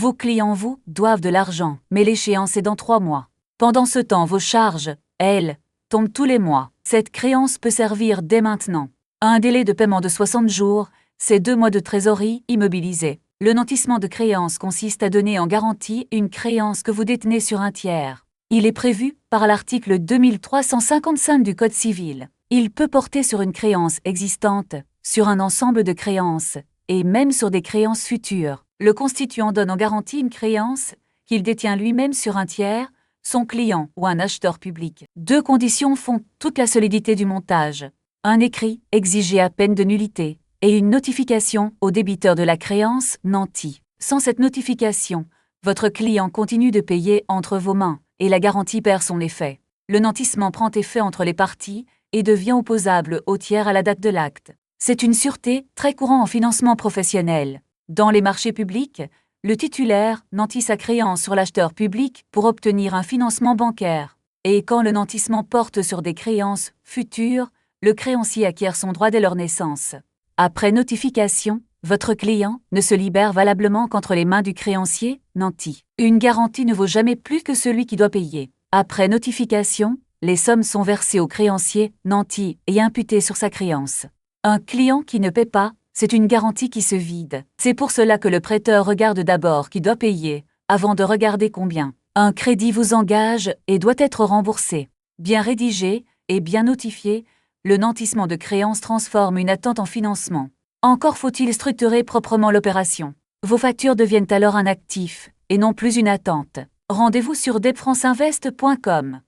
Vos clients vous doivent de l'argent, mais l'échéance est dans 3 mois. Pendant ce temps, vos charges, elles, tombent tous les mois. Cette créance peut servir dès maintenant. Un délai de paiement de 60 jours, c'est 2 mois de trésorerie immobilisée. Le nantissement de créance consiste à donner en garantie une créance que vous détenez sur un tiers. Il est prévu par l'article 2355 du Code civil. Il peut porter sur une créance existante, sur un ensemble de créances, et même sur des créances futures. Le constituant donne en garantie une créance qu'il détient lui-même sur un tiers, son client ou un acheteur public. 2 conditions font toute la solidité du montage. Un écrit exigé à peine de nullité et une notification au débiteur de la créance nantie. Sans cette notification, votre client continue de payer entre vos mains et la garantie perd son effet. Le nantissement prend effet entre les parties et devient opposable au tiers à la date de l'acte. C'est une sûreté très courante en financement professionnel. Dans les marchés publics, le titulaire nantit sa créance sur l'acheteur public pour obtenir un financement bancaire. Et quand le nantissement porte sur des créances futures, le créancier acquiert son droit dès leur naissance. Après notification, votre client ne se libère valablement qu'entre les mains du créancier nanti. Une garantie ne vaut jamais plus que celui qui doit payer. Après notification, les sommes sont versées au créancier nanti et imputées sur sa créance. Un client qui ne paie pas, c'est une garantie qui se vide. C'est pour cela que le prêteur regarde d'abord qui doit payer, avant de regarder combien. Un crédit vous engage et doit être remboursé. Bien rédigé et bien notifié, le nantissement de créance transforme une attente en financement. Encore faut-il structurer proprement l'opération. Vos factures deviennent alors un actif, et non plus une attente. Rendez-vous sur debfranceinvest.com.